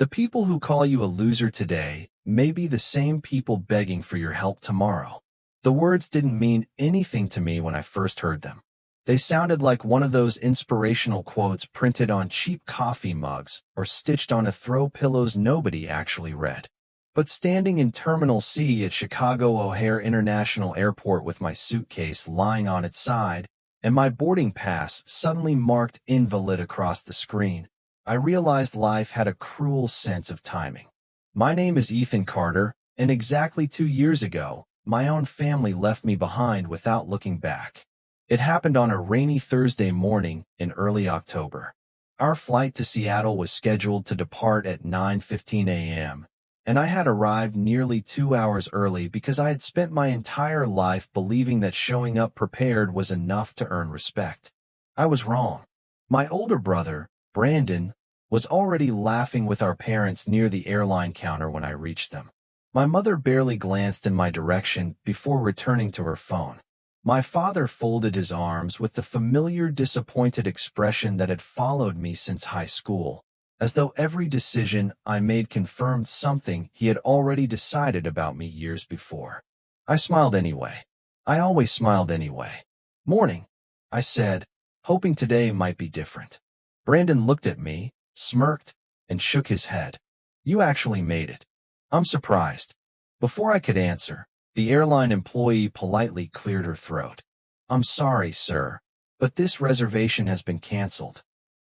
The people who call you a loser today may be the same people begging for your help tomorrow. The words didn't mean anything to me when I first heard them. They sounded like one of those inspirational quotes printed on cheap coffee mugs or stitched on a throw pillows nobody actually read. But standing in Terminal C at Chicago O'Hare International Airport with my suitcase lying on its side and my boarding pass suddenly marked invalid across the screen, I realized life had a cruel sense of timing. My name is Ethan Carter, and exactly 2 years ago, my own family left me behind without looking back. It happened on a rainy Thursday morning in early October. Our flight to Seattle was scheduled to depart at 9:15 a.m., and I had arrived nearly 2 hours early because I had spent my entire life believing that showing up prepared was enough to earn respect. I was wrong. My older brother, Brandon, was already laughing with our parents near the airline counter when I reached them. My mother barely glanced in my direction before returning to her phone. My father folded his arms with the familiar disappointed expression that had followed me since high school, as though every decision I made confirmed something he had already decided about me years before. I smiled anyway. I always smiled anyway. "Morning," I said, hoping today might be different. Brandon looked at me, smirked, and shook his head. "You actually made it." "I'm surprised." Before I could answer, the airline employee politely cleared her throat. "I'm sorry, sir, but this reservation has been canceled."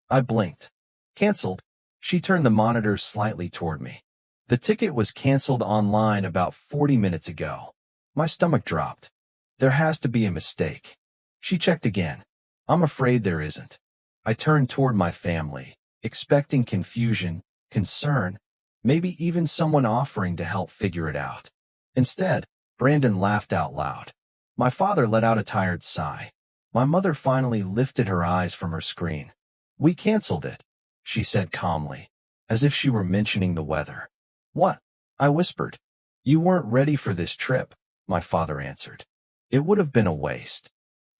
I blinked. "Canceled?" She turned the monitor slightly toward me. "The ticket was canceled online about 40 minutes ago." My stomach dropped. "There has to be a mistake." She checked again. "I'm afraid there isn't." I turned toward my family, expecting confusion, concern, maybe even someone offering to help figure it out. Instead, Brandon laughed out loud. My father let out a tired sigh. My mother finally lifted her eyes from her screen. "We canceled it," she said calmly, as if she were mentioning the weather. "What?" I whispered. "You weren't ready for this trip," my father answered. "It would have been a waste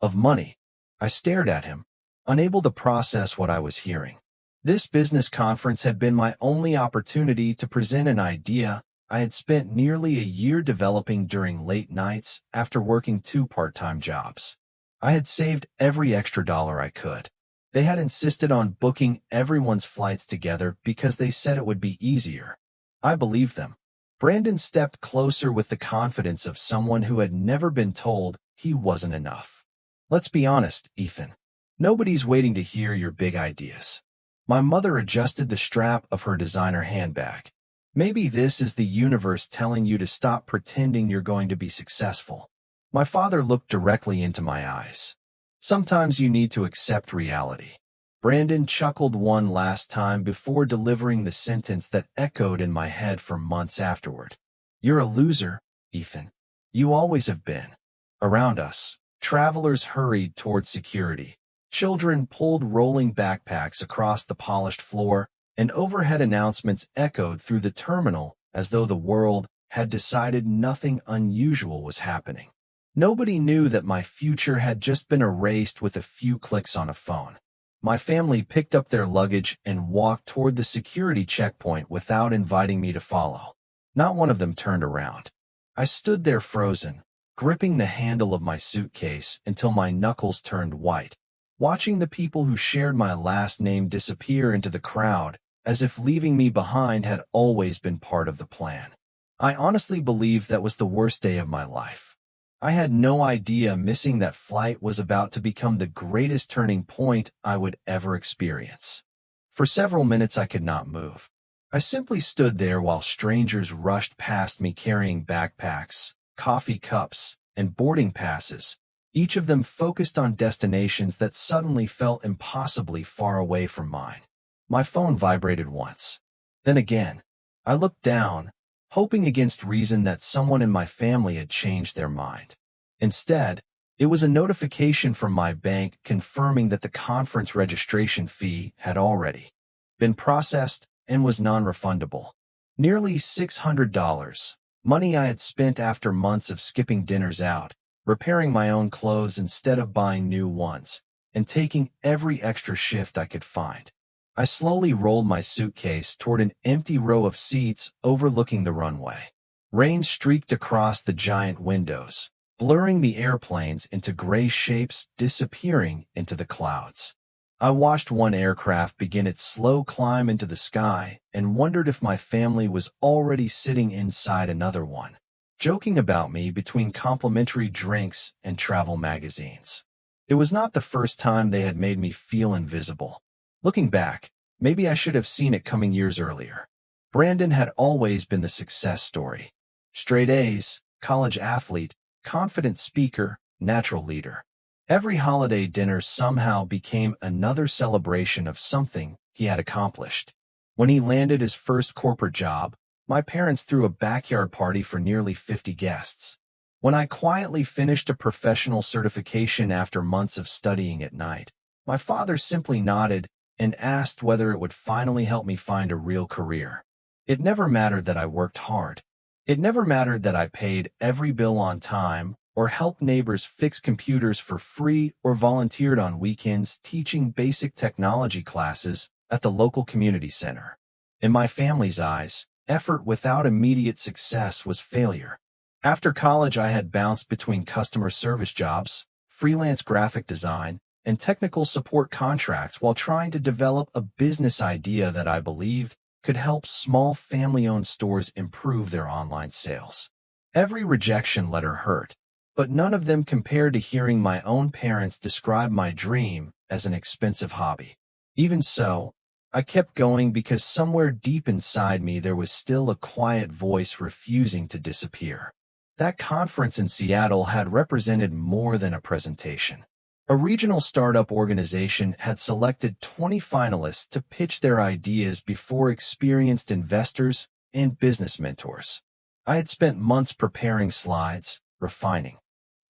of money." I stared at him, unable to process what I was hearing. This business conference had been my only opportunity to present an idea I had spent nearly a year developing during late nights after working 2 part-time jobs. I had saved every extra dollar I could. They had insisted on booking everyone's flights together because they said it would be easier. I believed them. Brandon stepped closer with the confidence of someone who had never been told he wasn't enough. "Let's be honest, Ethan. Nobody's waiting to hear your big ideas." My mother adjusted the strap of her designer handbag. "Maybe this is the universe telling you to stop pretending you're going to be successful." My father looked directly into my eyes. "Sometimes you need to accept reality." Brandon chuckled one last time before delivering the sentence that echoed in my head for months afterward. "You're a loser, Ethan. You always have been." Around us, travelers hurried toward security. Children pulled rolling backpacks across the polished floor, and overhead announcements echoed through the terminal as though the world had decided nothing unusual was happening. Nobody knew that my future had just been erased with a few clicks on a phone. My family picked up their luggage and walked toward the security checkpoint without inviting me to follow. Not one of them turned around. I stood there frozen, gripping the handle of my suitcase until my knuckles turned white, watching the people who shared my last name disappear into the crowd as if leaving me behind had always been part of the plan. I honestly believed that was the worst day of my life. I had no idea missing that flight was about to become the greatest turning point I would ever experience. For several minutes I could not move. I simply stood there while strangers rushed past me carrying backpacks, coffee cups, and boarding passes, each of them focused on destinations that suddenly felt impossibly far away from mine. My phone vibrated once. Then again. I looked down, hoping against reason that someone in my family had changed their mind. Instead, it was a notification from my bank confirming that the conference registration fee had already been processed and was non-refundable. Nearly $600, money I had spent after months of skipping dinners out, repairing my own clothes instead of buying new ones, and taking every extra shift I could find. I slowly rolled my suitcase toward an empty row of seats overlooking the runway. Rain streaked across the giant windows, blurring the airplanes into gray shapes disappearing into the clouds. I watched one aircraft begin its slow climb into the sky and wondered if my family was already sitting inside another one, joking about me between complimentary drinks and travel magazines. It was not the first time they had made me feel invisible. Looking back, maybe I should have seen it coming years earlier. Brandon had always been the success story. Straight A's, college athlete, confident speaker, natural leader. Every holiday dinner somehow became another celebration of something he had accomplished. When he landed his first corporate job, my parents threw a backyard party for nearly 50 guests. When I quietly finished a professional certification after months of studying at night, my father simply nodded and asked whether it would finally help me find a real career. It never mattered that I worked hard. It never mattered that I paid every bill on time or helped neighbors fix computers for free or volunteered on weekends teaching basic technology classes at the local community center. In my family's eyes, effort without immediate success was failure. After college, I had bounced between customer service jobs, freelance graphic design, and technical support contracts while trying to develop a business idea that I believed could help small family-owned stores improve their online sales. Every rejection letter hurt, but none of them compared to hearing my own parents describe my dream as an expensive hobby. Even so, I kept going because somewhere deep inside me there was still a quiet voice refusing to disappear. That conference in Seattle had represented more than a presentation. A regional startup organization had selected 20 finalists to pitch their ideas before experienced investors and business mentors. I had spent months preparing slides, refining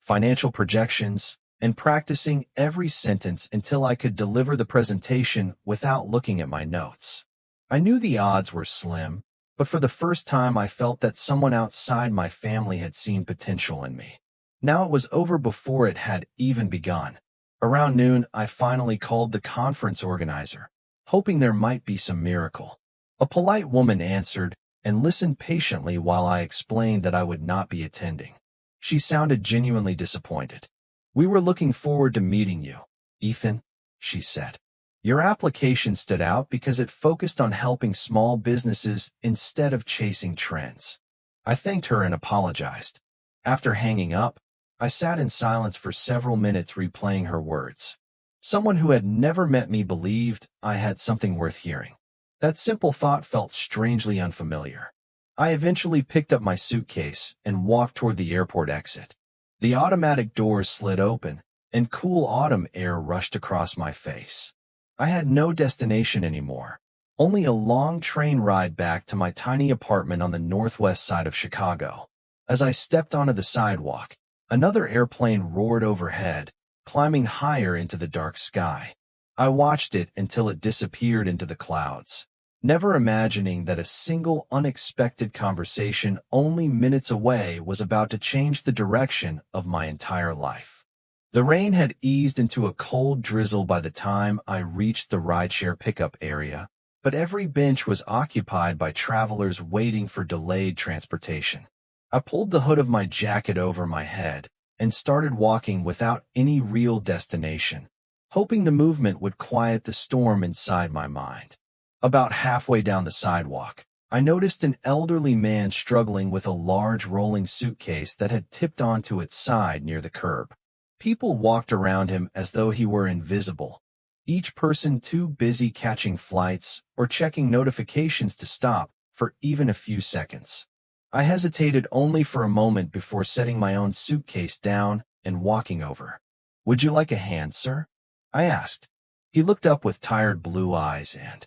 financial projections, and practicing every sentence until I could deliver the presentation without looking at my notes. I knew the odds were slim, but for the first time I felt that someone outside my family had seen potential in me. Now it was over before it had even begun. Around noon, I finally called the conference organizer, hoping there might be some miracle. A polite woman answered and listened patiently while I explained that I would not be attending. She sounded genuinely disappointed. "We were looking forward to meeting you, Ethan," she said. "Your application stood out because it focused on helping small businesses instead of chasing trends." I thanked her and apologized. After hanging up, I sat in silence for several minutes replaying her words. Someone who had never met me believed I had something worth hearing. That simple thought felt strangely unfamiliar. I eventually picked up my suitcase and walked toward the airport exit. The automatic doors slid open, and cool autumn air rushed across my face. I had no destination anymore, only a long train ride back to my tiny apartment on the northwest side of Chicago. As I stepped onto the sidewalk, another airplane roared overhead, climbing higher into the dark sky. I watched it until it disappeared into the clouds, never imagining that a single unexpected conversation only minutes away was about to change the direction of my entire life. The rain had eased into a cold drizzle by the time I reached the rideshare pickup area, but every bench was occupied by travelers waiting for delayed transportation. I pulled the hood of my jacket over my head and started walking without any real destination, hoping the movement would quiet the storm inside my mind. About halfway down the sidewalk, I noticed an elderly man struggling with a large rolling suitcase that had tipped onto its side near the curb. People walked around him as though he were invisible, each person too busy catching flights or checking notifications to stop for even a few seconds. I hesitated only for a moment before setting my own suitcase down and walking over. "Would you like a hand, sir?" I asked. He looked up with tired blue eyes and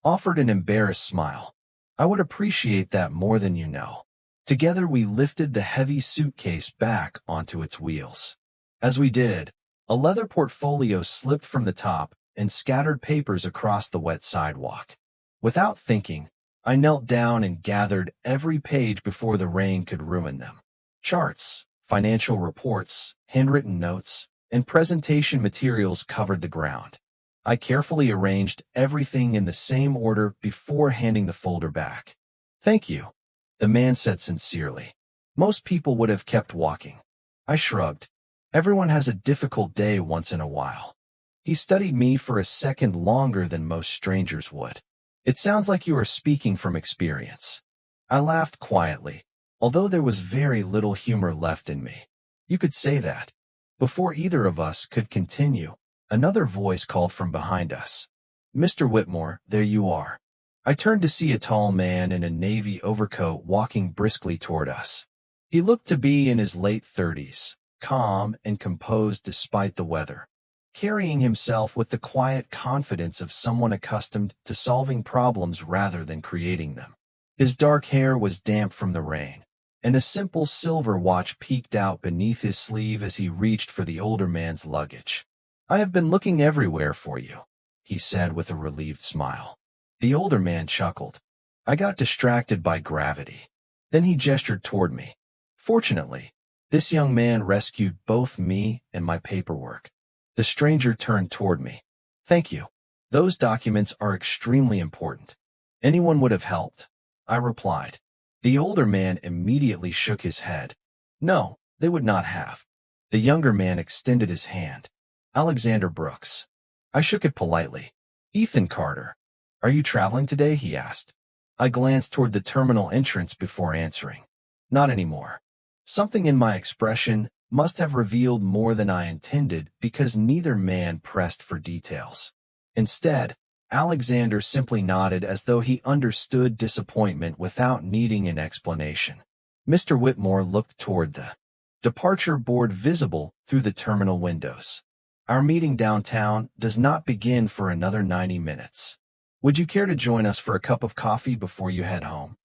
offered an embarrassed smile. "I would appreciate that more than you know." Together we lifted the heavy suitcase back onto its wheels. As we did, a leather portfolio slipped from the top and scattered papers across the wet sidewalk. Without thinking, I knelt down and gathered every page before the rain could ruin them. Charts, financial reports, handwritten notes, and presentation materials covered the ground. I carefully arranged everything in the same order before handing the folder back. "Thank you," the man said sincerely. Most people would have kept walking. I shrugged. Everyone has a difficult day once in a while. He studied me for a second longer than most strangers would. "It sounds like you are speaking from experience." I laughed quietly, although there was very little humor left in me. "You could say that." Before either of us could continue, another voice called from behind us. "Mr. Whitmore, there you are." I turned to see a tall man in a navy overcoat walking briskly toward us. He looked to be in his late 30s, calm and composed despite the weather, carrying himself with the quiet confidence of someone accustomed to solving problems rather than creating them. His dark hair was damp from the rain, and a simple silver watch peeked out beneath his sleeve as he reached for the older man's luggage. "I have been looking everywhere for you," he said with a relieved smile. The older man chuckled. "I got distracted by gravity." Then he gestured toward me. Fortunately, this young man rescued both me and my paperwork. The stranger turned toward me. "Thank you. Those documents are extremely important. Anyone would have helped," I replied. The older man immediately shook his head. "No, they would not have." The younger man extended his hand. "Alexander Brooks." I shook it politely. "Ethan Carter. Are you traveling today?" he asked. I glanced toward the terminal entrance before answering. "Not anymore." Something in my expression must have revealed more than I intended because neither man pressed for details. Instead, Alexander simply nodded as though he understood disappointment without needing an explanation. Mr. Whitmore looked toward the departure board visible through the terminal windows. "Our meeting downtown does not begin for another 90 minutes. Would you care to join us for a cup of coffee before you head home?"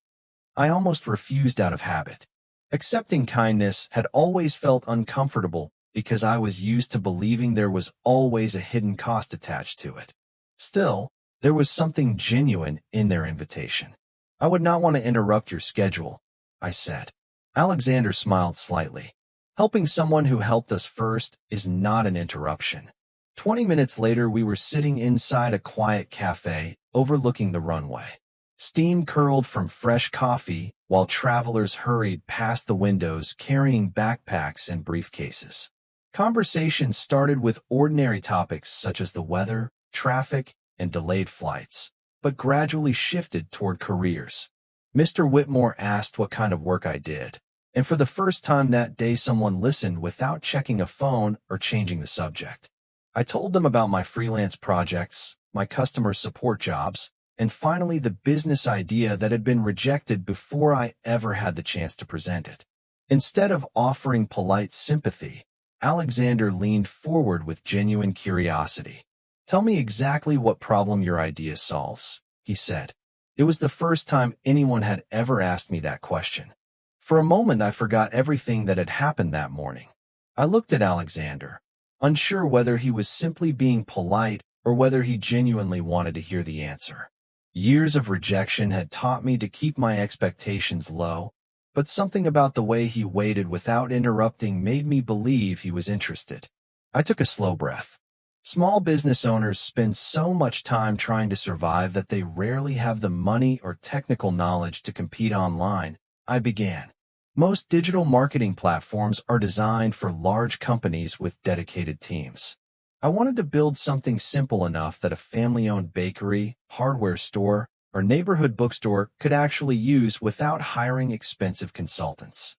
I almost refused out of habit. Accepting kindness had always felt uncomfortable because I was used to believing there was always a hidden cost attached to it. Still, there was something genuine in their invitation. "I would not want to interrupt your schedule," I said. Alexander smiled slightly. "Helping someone who helped us first is not an interruption." 20 minutes later, we were sitting inside a quiet cafe overlooking the runway. Steam curled from fresh coffee while travelers hurried past the windows carrying backpacks and briefcases. Conversations started with ordinary topics such as the weather, traffic, and delayed flights, but gradually shifted toward careers. Mr. Whitmore asked what kind of work I did, and for the first time that day someone listened without checking a phone or changing the subject. I told them about my freelance projects, my customer support jobs, and finally the business idea that had been rejected before I ever had the chance to present it. Instead of offering polite sympathy, Alexander leaned forward with genuine curiosity. "Tell me exactly what problem your idea solves," he said. It was the first time anyone had ever asked me that question. For a moment, I forgot everything that had happened that morning. I looked at Alexander, unsure whether he was simply being polite or whether he genuinely wanted to hear the answer. Years of rejection had taught me to keep my expectations low, but something about the way he waited without interrupting made me believe he was interested. I took a slow breath. Small business owners spend so much time trying to survive that they rarely have the money or technical knowledge to compete online, I began. Most digital marketing platforms are designed for large companies with dedicated teams. I wanted to build something simple enough that a family-owned bakery, hardware store, or neighborhood bookstore could actually use without hiring expensive consultants.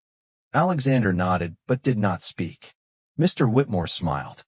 Alexander nodded but did not speak. Mr. Whitmore smiled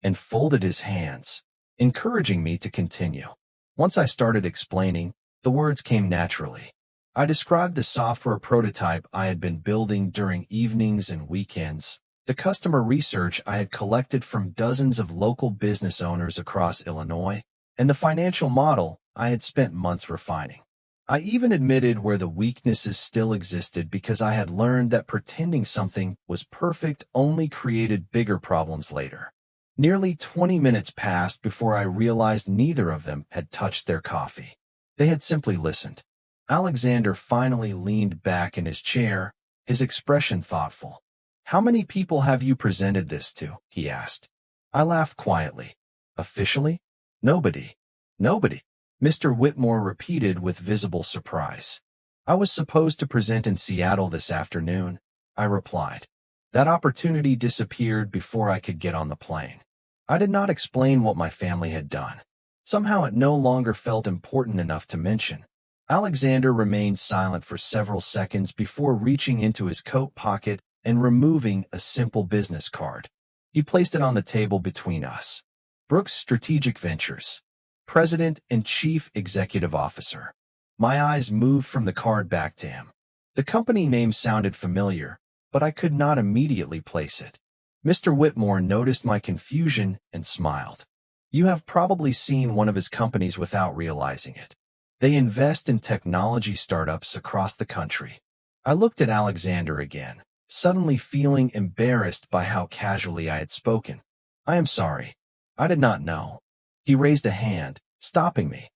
and folded his hands, encouraging me to continue. Once I started explaining, the words came naturally. I described the software prototype I had been building during evenings and weekends, the customer research I had collected from dozens of local business owners across Illinois, and the financial model I had spent months refining. I even admitted where the weaknesses still existed because I had learned that pretending something was perfect only created bigger problems later. Nearly 20 minutes passed before I realized neither of them had touched their coffee. They had simply listened. Alexander finally leaned back in his chair, his expression thoughtful. "How many people have you presented this to?" he asked. I laughed quietly. "Officially?" Nobody. Nobody. Mr. Whitmore repeated with visible surprise. I was supposed to present in Seattle this afternoon, I replied. That opportunity disappeared before I could get on the plane. I did not explain what my family had done. Somehow it no longer felt important enough to mention. Alexander remained silent for several seconds before reaching into his coat pocket and removing a simple business card. He placed it on the table between us. Brooks Strategic Ventures, President and Chief Executive Officer. My eyes moved from the card back to him. The company name sounded familiar, but I could not immediately place it. Mr. Whitmore noticed my confusion and smiled. You have probably seen one of his companies without realizing it. They invest in technology startups across the country. I looked at Alexander again, suddenly feeling embarrassed by how casually I had spoken. I am sorry. I did not know. He raised a hand, stopping me.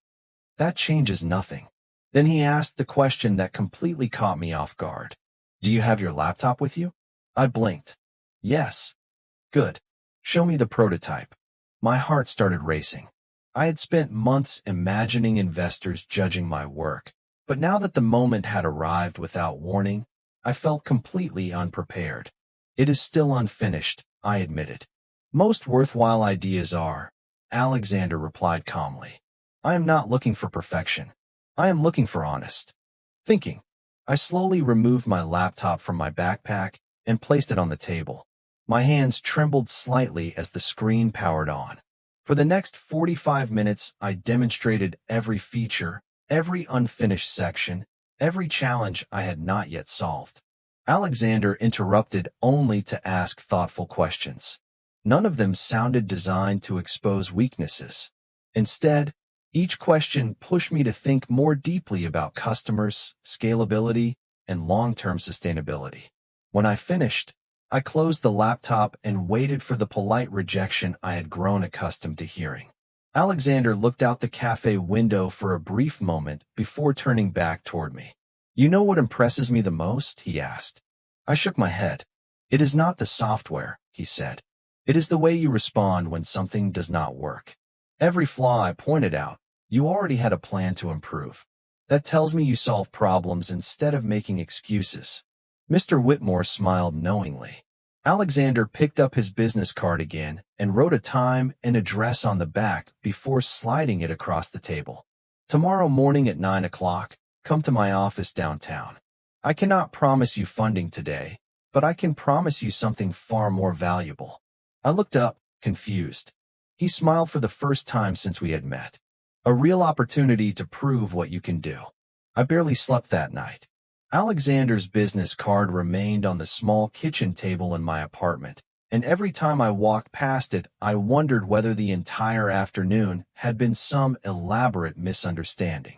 That changes nothing. Then he asked the question that completely caught me off guard. Do you have your laptop with you? I blinked. Yes. Good. Show me the prototype. My heart started racing. I had spent months imagining investors judging my work, but now that the moment had arrived without warning, I felt completely unprepared. It is still unfinished, I admitted. Most worthwhile ideas are, Alexander replied calmly. I am not looking for perfection. I am looking for honest thinking. I slowly removed my laptop from my backpack and placed it on the table. My hands trembled slightly as the screen powered on. For the next 45 minutes, I demonstrated every feature, every unfinished section, every challenge I had not yet solved. Alexander interrupted only to ask thoughtful questions. None of them sounded designed to expose weaknesses. Instead, each question pushed me to think more deeply about customers, scalability, and long-term sustainability. When I finished, I closed the laptop and waited for the polite rejection I had grown accustomed to hearing. Alexander looked out the cafe window for a brief moment before turning back toward me. You know what impresses me the most? He asked. I shook my head. It is not the software, he said. It is the way you respond when something does not work. Every flaw I pointed out, you already had a plan to improve. That tells me you solve problems instead of making excuses. Mr. Whitmore smiled knowingly. Alexander picked up his business card again and wrote a time and address on the back before sliding it across the table. Tomorrow morning at 9 o'clock, come to my office downtown. I cannot promise you funding today, but I can promise you something far more valuable. I looked up, confused. He smiled for the first time since we had met. A real opportunity to prove what you can do. I barely slept that night. Alexander's business card remained on the small kitchen table in my apartment, and every time I walked past it, I wondered whether the entire afternoon had been some elaborate misunderstanding.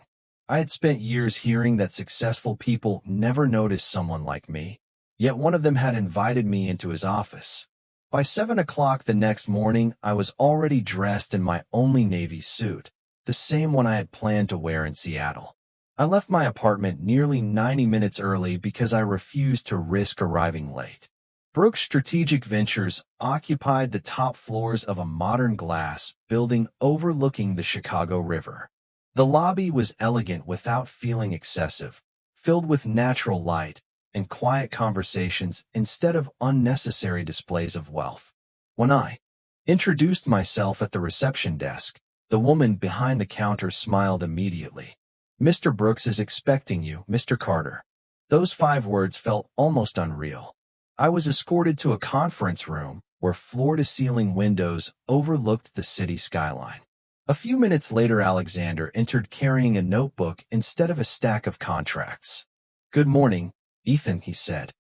I had spent years hearing that successful people never notice someone like me, yet one of them had invited me into his office. By 7 o'clock the next morning, I was already dressed in my only navy suit, the same one I had planned to wear in Seattle. I left my apartment nearly 90 minutes early because I refused to risk arriving late. Brooks Strategic Ventures occupied the top floors of a modern glass building overlooking the Chicago River. The lobby was elegant without feeling excessive, filled with natural light and quiet conversations instead of unnecessary displays of wealth. When I introduced myself at the reception desk, the woman behind the counter smiled immediately. Mr. Brooks is expecting you, Mr. Carter. Those 5 words felt almost unreal. I was escorted to a conference room where floor-to-ceiling windows overlooked the city skyline. A few minutes later, Alexander entered carrying a notebook instead of a stack of contracts. Good morning, Ethan, he said.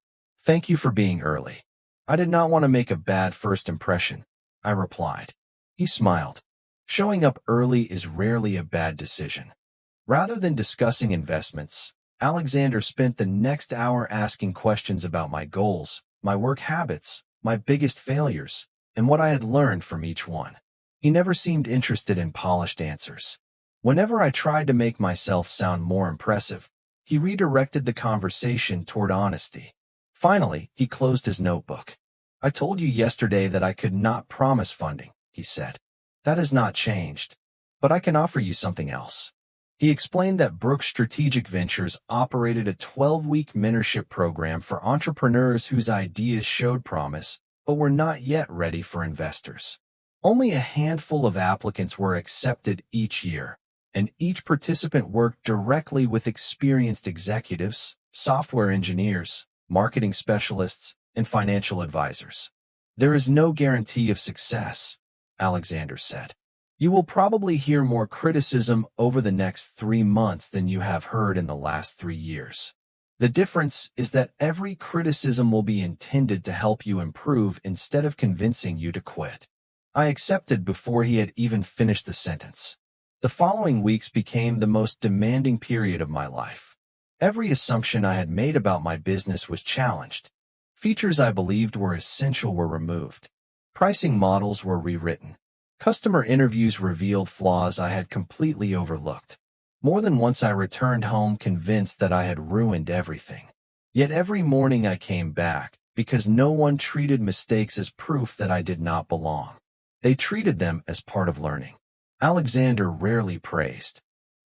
Thank you for being early. I did not want to make a bad first impression, I replied. He smiled. Showing up early is rarely a bad decision. Rather than discussing investments, Alexander spent the next hour asking questions about my goals, my work habits, my biggest failures, and what I had learned from each one. He never seemed interested in polished answers. Whenever I tried to make myself sound more impressive, he redirected the conversation toward honesty. Finally, he closed his notebook. I told you yesterday that I could not promise funding, he said. That has not changed. but I can offer you something else. He explained that Brooks Strategic Ventures operated a 12-week mentorship program for entrepreneurs whose ideas showed promise, but were not yet ready for investors. Only a handful of applicants were accepted each year, and each participant worked directly with experienced executives, software engineers, marketing specialists, and financial advisors. There is no guarantee of success, Alexander said. You will probably hear more criticism over the next 3 months than you have heard in the last 3 years. The difference is that every criticism will be intended to help you improve instead of convincing you to quit. I accepted before he had even finished the sentence. The following weeks became the most demanding period of my life. Every assumption I had made about my business was challenged. Features I believed were essential were removed. Pricing models were rewritten. Customer interviews revealed flaws I had completely overlooked. More than once I returned home convinced that I had ruined everything. Yet every morning I came back, because no one treated mistakes as proof that I did not belong. They treated them as part of learning. Alexander rarely praised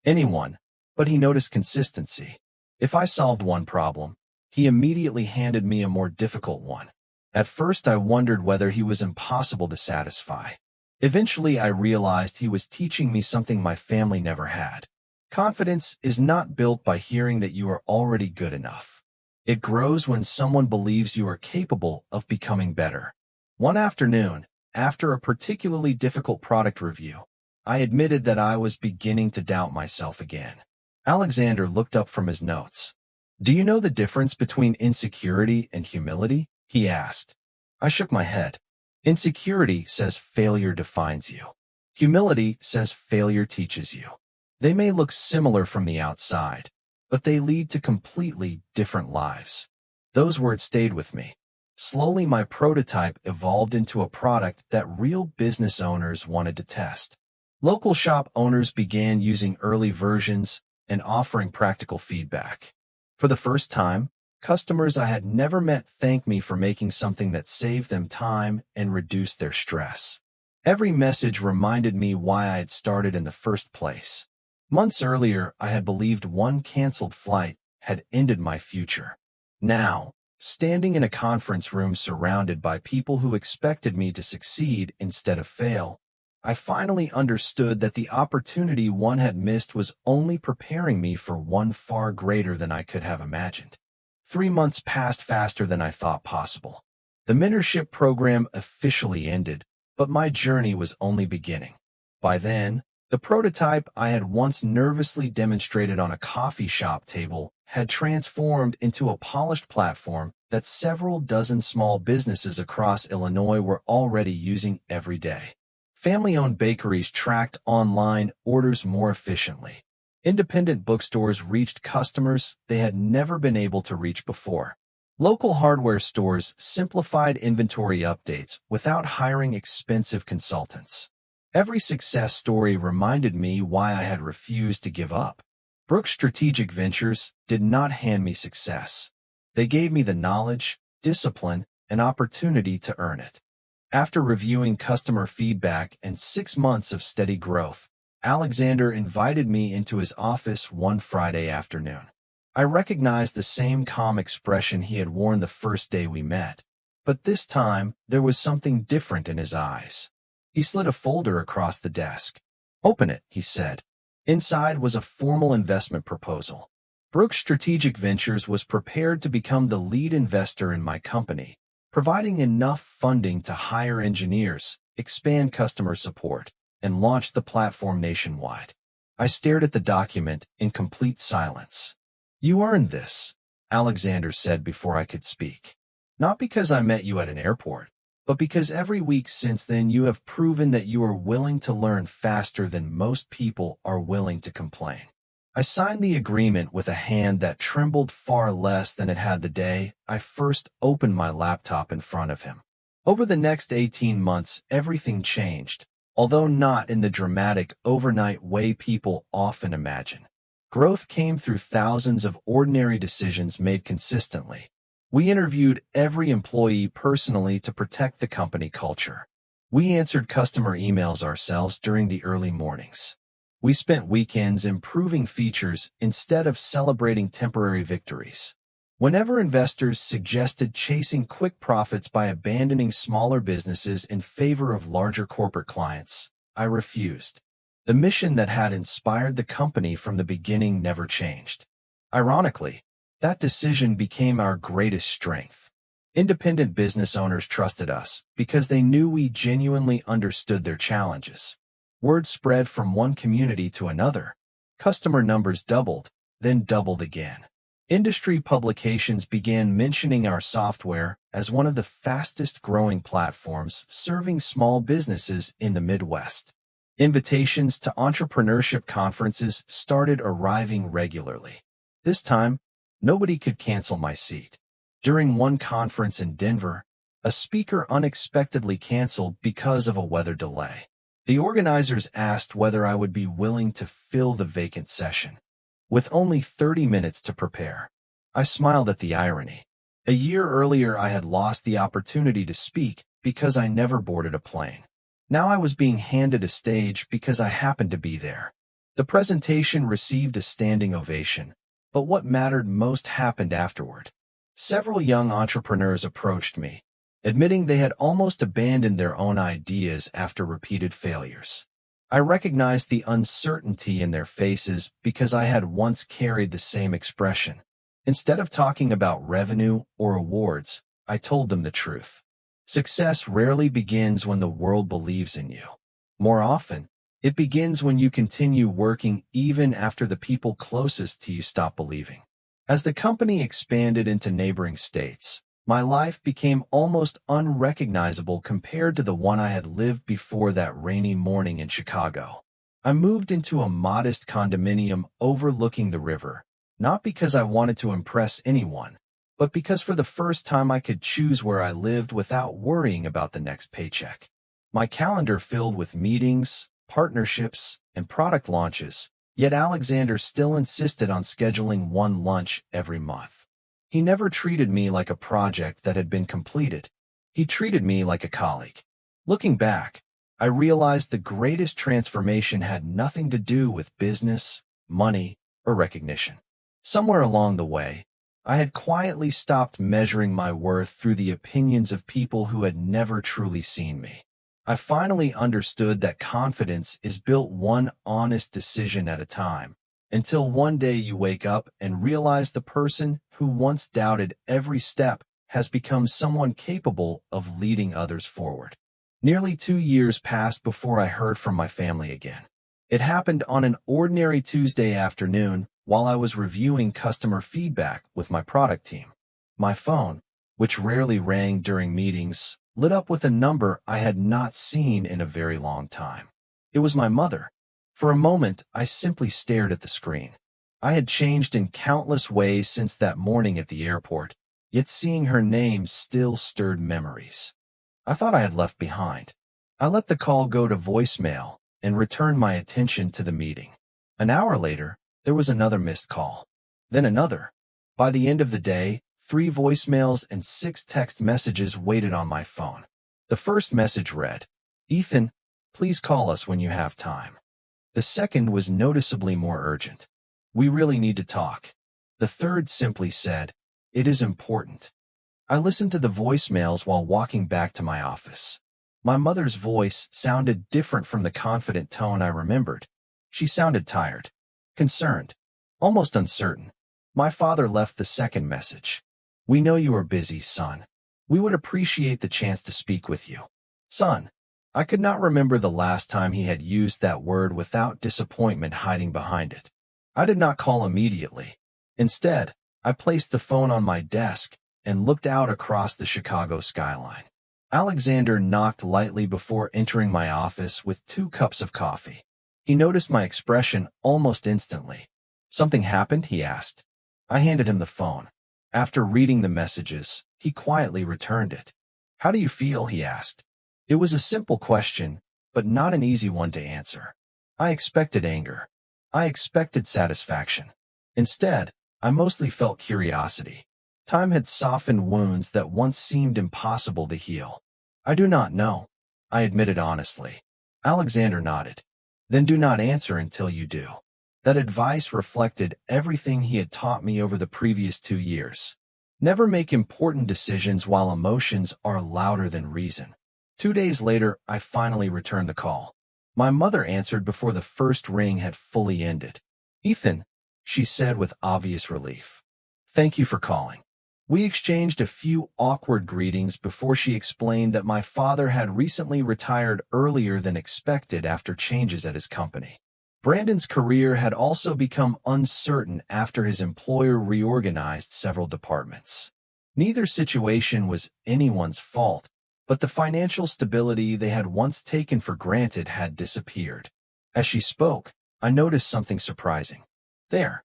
anyone, but he noticed consistency. If I solved one problem, he immediately handed me a more difficult one. At first I wondered whether he was impossible to satisfy. Eventually I realized he was teaching me something my family never had. Confidence is not built by hearing that you are already good enough. It grows when someone believes you are capable of becoming better. One afternoon, after a particularly difficult product review, I admitted that I was beginning to doubt myself again. Alexander looked up from his notes. Do you know the difference between insecurity and humility? He asked. I shook my head. Insecurity says failure defines you. Humility says failure teaches you. They may look similar from the outside, but they lead to completely different lives. Those words stayed with me. Slowly my prototype evolved into a product that real business owners wanted to test. Local shop owners began using early versions and offering practical feedback. For the first time, customers I had never met thanked me for making something that saved them time and reduced their stress. Every message reminded me why I had started in the first place. Months earlier, I had believed one canceled flight had ended my future. Now, standing in a conference room surrounded by people who expected me to succeed instead of fail, I finally understood that the opportunity one had missed was only preparing me for one far greater than I could have imagined. 3 months passed faster than I thought possible. The mentorship program officially ended, but my journey was only beginning. By then, the prototype I had once nervously demonstrated on a coffee shop table had transformed into a polished platform that several dozen small businesses across Illinois were already using every day. Family-owned bakeries tracked online orders more efficiently. Independent bookstores reached customers they had never been able to reach before. Local hardware stores simplified inventory updates without hiring expensive consultants. Every success story reminded me why I had refused to give up. Brooks Strategic Ventures did not hand me success. They gave me the knowledge, discipline, and opportunity to earn it. After reviewing customer feedback and 6 months of steady growth, Alexander invited me into his office one Friday afternoon. I recognized the same calm expression he had worn the first day we met, but this time there was something different in his eyes. He slid a folder across the desk. "Open it," he said. Inside was a formal investment proposal. Brooks Strategic Ventures was prepared to become the lead investor in my company, providing enough funding to hire engineers, expand customer support, and launch the platform nationwide. I stared at the document in complete silence. "You earned this," Alexander said before I could speak. "Not because I met you at an airport, but because every week since then you have proven that you are willing to learn faster than most people are willing to complain." I signed the agreement with a hand that trembled far less than it had the day I first opened my laptop in front of him. Over the next 18 months, everything changed, although not in the dramatic overnight way people often imagine. Growth came through thousands of ordinary decisions made consistently. We interviewed every employee personally to protect the company culture. We answered customer emails ourselves during the early mornings. We spent weekends improving features instead of celebrating temporary victories. Whenever investors suggested chasing quick profits by abandoning smaller businesses in favor of larger corporate clients, I refused. The mission that had inspired the company from the beginning never changed. Ironically, that decision became our greatest strength. Independent business owners trusted us because they knew we genuinely understood their challenges. Word spread from one community to another. Customer numbers doubled, then doubled again. Industry publications began mentioning our software as one of the fastest-growing platforms serving small businesses in the Midwest. Invitations to entrepreneurship conferences started arriving regularly. This time, nobody could cancel my seat. During one conference in Denver, a speaker unexpectedly canceled because of a weather delay. The organizers asked whether I would be willing to fill the vacant session. With only 30 minutes to prepare, I smiled at the irony. A year earlier, I had lost the opportunity to speak because I never boarded a plane. Now I was being handed a stage because I happened to be there. The presentation received a standing ovation, but what mattered most happened afterward. Several young entrepreneurs approached me, admitting they had almost abandoned their own ideas after repeated failures. I recognized the uncertainty in their faces because I had once carried the same expression. Instead of talking about revenue or awards, I told them the truth. Success rarely begins when the world believes in you. More often, it begins when you continue working even after the people closest to you stop believing. As the company expanded into neighboring states, my life became almost unrecognizable compared to the one I had lived before that rainy morning in Chicago. I moved into a modest condominium overlooking the river, not because I wanted to impress anyone, but because for the first time I could choose where I lived without worrying about the next paycheck. My calendar filled with meetings, partnerships, and product launches, yet Alexander still insisted on scheduling one lunch every month. He never treated me like a project that had been completed. He treated me like a colleague. Looking back, I realized the greatest transformation had nothing to do with business, money, or recognition. Somewhere along the way, I had quietly stopped measuring my worth through the opinions of people who had never truly seen me. I finally understood that confidence is built one honest decision at a time, until one day you wake up and realize the person who once doubted every step has become someone capable of leading others forward. Nearly 2 years passed before I heard from my family again. It happened on an ordinary Tuesday afternoon while I was reviewing customer feedback with my product team. My phone, which rarely rang during meetings, lit up with a number I had not seen in a very long time. It was my mother. For a moment, I simply stared at the screen. I had changed in countless ways since that morning at the airport, yet seeing her name still stirred memories I thought I had left behind. I let the call go to voicemail and returned my attention to the meeting. An hour later, there was another missed call. Then another. By the end of the day, 3 voicemails and 6 text messages waited on my phone. The first message read, "Ethan, please call us when you have time." The second was noticeably more urgent. "We really need to talk." The third simply said, "It is important." I listened to the voicemails while walking back to my office. My mother's voice sounded different from the confident tone I remembered. She sounded tired, concerned, almost uncertain. My father left the second message. "We know you are busy, son. We would appreciate the chance to speak with you." Son. I could not remember the last time he had used that word without disappointment hiding behind it. I did not call immediately. Instead, I placed the phone on my desk and looked out across the Chicago skyline. Alexander knocked lightly before entering my office with 2 cups of coffee. He noticed my expression almost instantly. "Something happened?" he asked. I handed him the phone. After reading the messages, he quietly returned it. "How do you feel?" he asked. It was a simple question, but not an easy one to answer. I expected anger. I expected satisfaction. Instead, I mostly felt curiosity. Time had softened wounds that once seemed impossible to heal. "I do not know," I admitted honestly. Alexander nodded. Then do not answer until you do. That advice reflected everything he had taught me over the previous 2 years. Never make important decisions while emotions are louder than reason. 2 days later, I finally returned the call. My mother answered before the first ring had fully ended. "Ethan," she said with obvious relief. "Thank you for calling." We exchanged a few awkward greetings before she explained that my father had recently retired earlier than expected after changes at his company. Brandon's career had also become uncertain after his employer reorganized several departments. Neither situation was anyone's fault, but the financial stability they had once taken for granted had disappeared. As she spoke, I noticed something surprising. There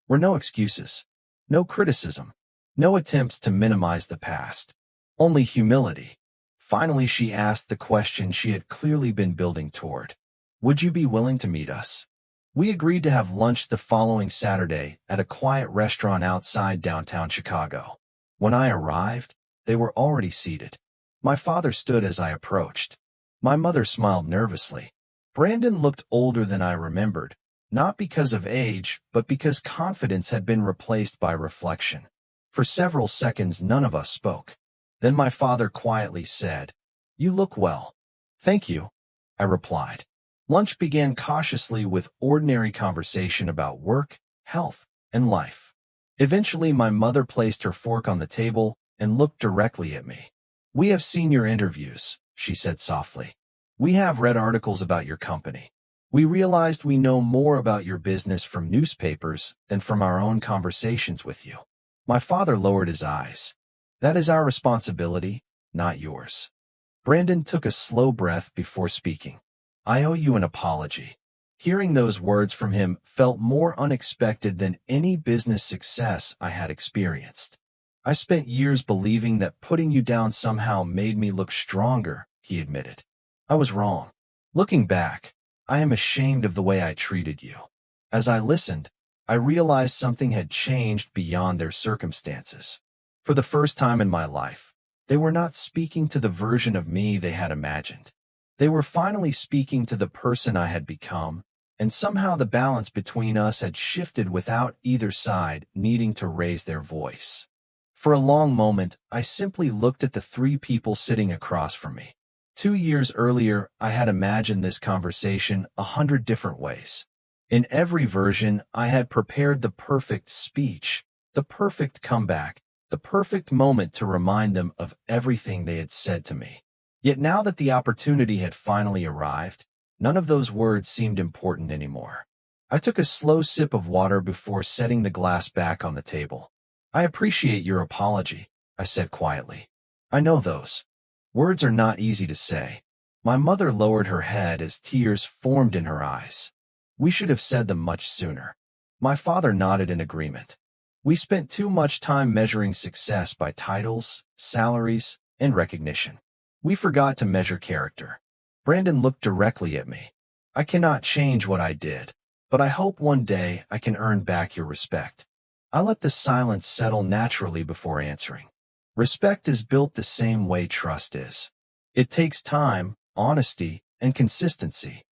were no excuses, no criticism, no attempts to minimize the past, only humility. Finally, she asked the question she had clearly been building toward. "Would you be willing to meet us?" We agreed to have lunch the following Saturday at a quiet restaurant outside downtown Chicago. When I arrived, they were already seated. My father stood as I approached. My mother smiled nervously. Brandon looked older than I remembered, not because of age, but because confidence had been replaced by reflection. For several seconds, none of us spoke. Then my father quietly said, "You look well." "Thank you," I replied. Lunch began cautiously with ordinary conversation about work, health, and life. Eventually, my mother placed her fork on the table and looked directly at me. "We have seen your interviews," she said softly. "We have read articles about your company. We realized we know more about your business from newspapers than from our own conversations with you." My father lowered his eyes. "That is our responsibility, not yours." Brandon took a slow breath before speaking. "I owe you an apology." Hearing those words from him felt more unexpected than any business success I had experienced. "I spent years believing that putting you down somehow made me look stronger," he admitted. "I was wrong. Looking back, I am ashamed of the way I treated you." As I listened, I realized something had changed beyond their circumstances. For the first time in my life, they were not speaking to the version of me they had imagined. They were finally speaking to the person I had become, and somehow the balance between us had shifted without either side needing to raise their voice. For a long moment, I simply looked at the three people sitting across from me. 2 years earlier, I had imagined this conversation 100 different ways. In every version, I had prepared the perfect speech, the perfect comeback, the perfect moment to remind them of everything they had said to me. Yet now that the opportunity had finally arrived, none of those words seemed important anymore. I took a slow sip of water before setting the glass back on the table. "I appreciate your apology," I said quietly. "I know those words are not easy to say." My mother lowered her head as tears formed in her eyes. "We should have said them much sooner." My father nodded in agreement. "We spent too much time measuring success by titles, salaries, and recognition. We forgot to measure character." Brandon looked directly at me. "I cannot change what I did, but I hope one day I can earn back your respect." I let the silence settle naturally before answering. Respect is built the same way trust is. It takes time, honesty, and consistency.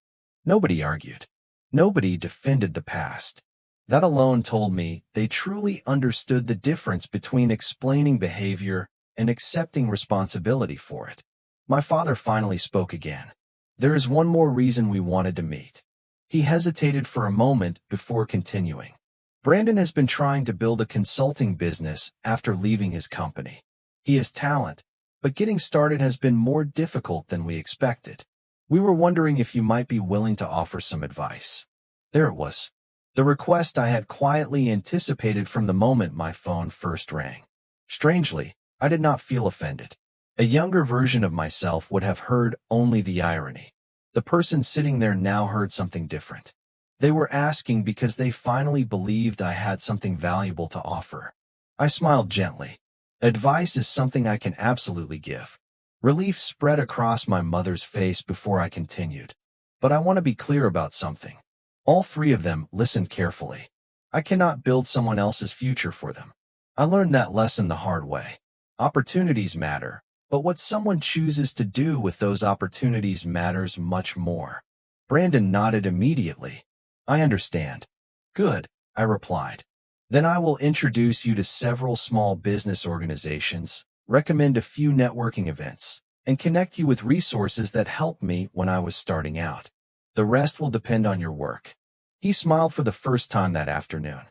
Nobody argued. Nobody defended the past. That alone told me they truly understood the difference between explaining behavior and accepting responsibility for it. My father finally spoke again. "There is one more reason we wanted to meet." He hesitated for a moment before continuing. "Brandon has been trying to build a consulting business after leaving his company. He has talent, but getting started has been more difficult than we expected. We were wondering if you might be willing to offer some advice." There it was. The request I had quietly anticipated from the moment my phone first rang. Strangely, I did not feel offended. A younger version of myself would have heard only the irony. The person sitting there now heard something different. They were asking because they finally believed I had something valuable to offer. I smiled gently. Advice is something I can absolutely give. Relief spread across my mother's face before I continued. "But I want to be clear about something." All three of them listened carefully. "I cannot build someone else's future for them. I learned that lesson the hard way. Opportunities matter, but what someone chooses to do with those opportunities matters much more." Brandon nodded immediately. I understand. Good, I replied. Then I will introduce you to several small business organizations, recommend a few networking events, and connect you with resources that helped me when I was starting out. The rest will depend on your work. He smiled for the first time that afternoon.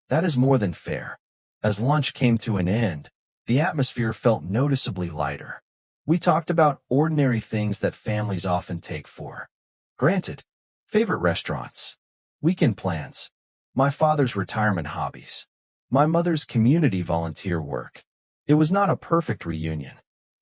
That is more than fair. As lunch came to an end, the atmosphere felt noticeably lighter. We talked about ordinary things that families often take for granted. Favorite restaurants, weekend plans, my father's retirement hobbies, my mother's community volunteer work. It was not a perfect reunion.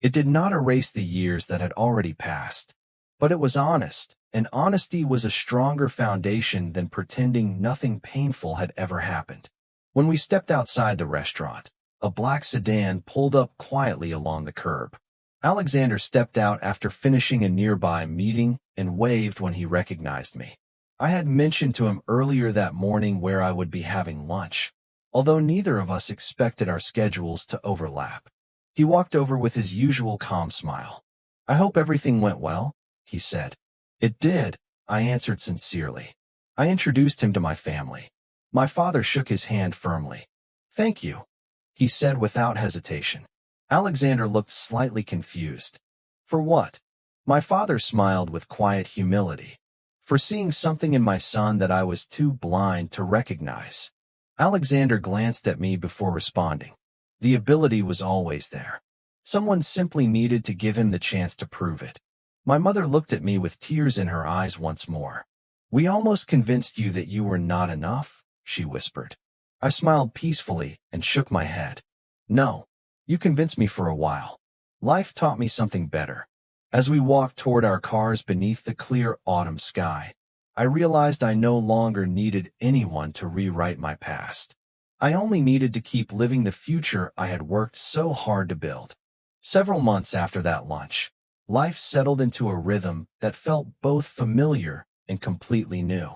It did not erase the years that had already passed, but it was honest, and honesty was a stronger foundation than pretending nothing painful had ever happened. When we stepped outside the restaurant, a black sedan pulled up quietly along the curb. Alexander stepped out after finishing a nearby meeting and waved when he recognized me. I had mentioned to him earlier that morning where I would be having lunch, although neither of us expected our schedules to overlap. He walked over with his usual calm smile. I hope everything went well, he said. It did, I answered sincerely. I introduced him to my family. My father shook his hand firmly. Thank you, he said without hesitation. Alexander looked slightly confused. For what? My father smiled with quiet humility. For seeing something in my son that I was too blind to recognize. Alexander glanced at me before responding. The ability was always there. Someone simply needed to give him the chance to prove it. My mother looked at me with tears in her eyes once more. We almost convinced you that you were not enough, she whispered. I smiled peacefully and shook my head. No, you convinced me for a while. Life taught me something better. As we walked toward our cars beneath the clear autumn sky, I realized I no longer needed anyone to rewrite my past. I only needed to keep living the future I had worked so hard to build. Several months after that lunch, life settled into a rhythm that felt both familiar and completely new.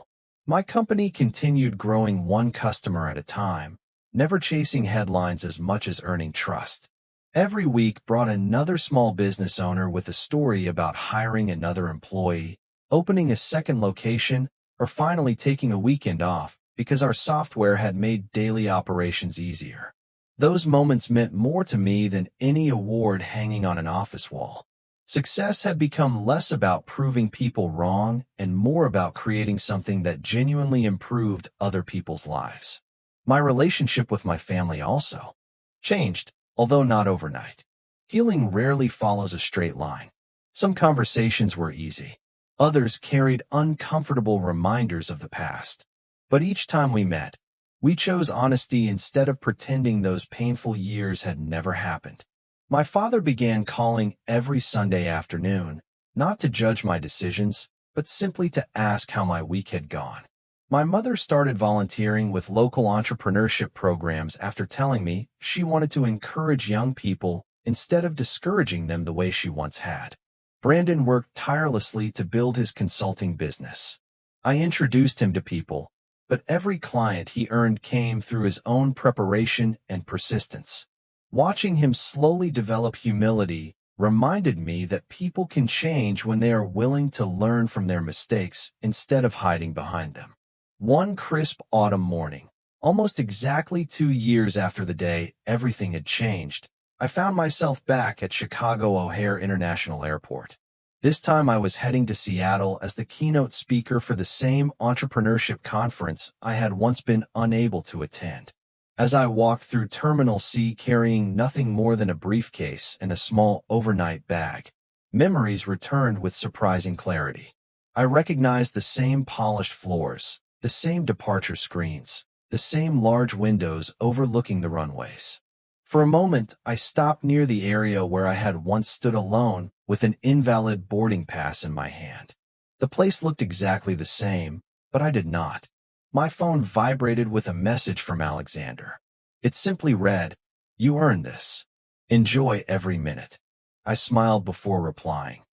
My company continued growing one customer at a time, never chasing headlines as much as earning trust. Every week brought another small business owner with a story about hiring another employee, opening a second location, or finally taking a weekend off because our software had made daily operations easier. Those moments meant more to me than any award hanging on an office wall. Success had become less about proving people wrong and more about creating something that genuinely improved other people's lives. My relationship with my family also changed, although not overnight. Healing rarely follows a straight line. Some conversations were easy. Others carried uncomfortable reminders of the past. But each time we met, we chose honesty instead of pretending those painful years had never happened. My father began calling every Sunday afternoon, not to judge my decisions, but simply to ask how my week had gone. My mother started volunteering with local entrepreneurship programs after telling me she wanted to encourage young people instead of discouraging them the way she once had. Brandon worked tirelessly to build his consulting business. I introduced him to people, but every client he earned came through his own preparation and persistence. Watching him slowly develop humility reminded me that people can change when they are willing to learn from their mistakes instead of hiding behind them. One crisp autumn morning, almost exactly 2 years after the day everything had changed, I found myself back at Chicago O'Hare International Airport. This time I was heading to Seattle as the keynote speaker for the same entrepreneurship conference I had once been unable to attend. As I walked through Terminal C carrying nothing more than a briefcase and a small overnight bag, memories returned with surprising clarity. I recognized the same polished floors, the same departure screens, the same large windows overlooking the runways. For a moment, I stopped near the area where I had once stood alone with an invalid boarding pass in my hand. The place looked exactly the same, but I did not. My phone vibrated with a message from Alexander. It simply read, "You earned this. Enjoy every minute." I smiled before replying.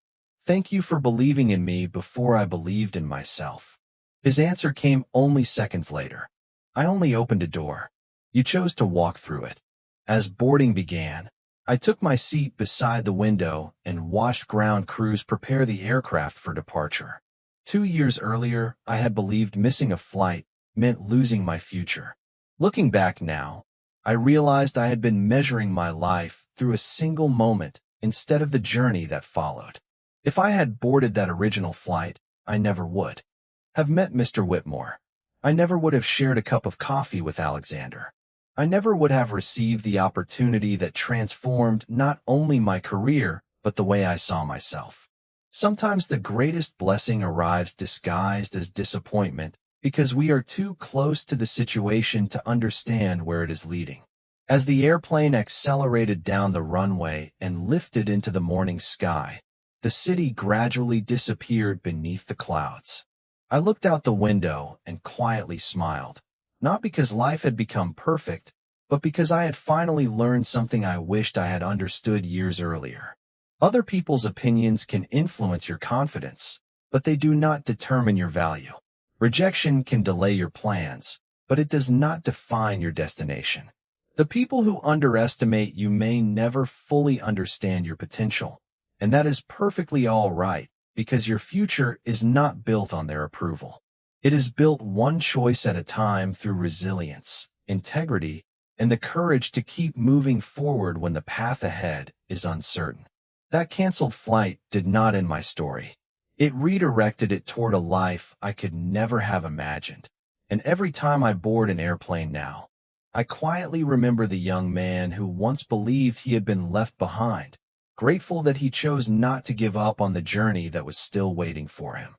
"Thank you for believing in me before I believed in myself." His answer came only seconds later. "I only opened a door. You chose to walk through it." As boarding began, I took my seat beside the window and watched ground crews prepare the aircraft for departure. 2 years earlier, I had believed missing a flight meant losing my future. Looking back now, I realized I had been measuring my life through a single moment instead of the journey that followed. If I had boarded that original flight, I never would have met Mr. Whitmore. I never would have shared a cup of coffee with Alexander. I never would have received the opportunity that transformed not only my career, but the way I saw myself. Sometimes the greatest blessing arrives disguised as disappointment because we are too close to the situation to understand where it is leading. As the airplane accelerated down the runway and lifted into the morning sky, the city gradually disappeared beneath the clouds. I looked out the window and quietly smiled, not because life had become perfect, but because I had finally learned something I wished I had understood years earlier. Other people's opinions can influence your confidence, but they do not determine your value. Rejection can delay your plans, but it does not define your destination. The people who underestimate you may never fully understand your potential, and that is perfectly all right because your future is not built on their approval. It is built one choice at a time through resilience, integrity, and the courage to keep moving forward when the path ahead is uncertain. That canceled flight did not end my story. It redirected it toward a life I could never have imagined. And every time I board an airplane now, I quietly remember the young man who once believed he had been left behind, grateful that he chose not to give up on the journey that was still waiting for him.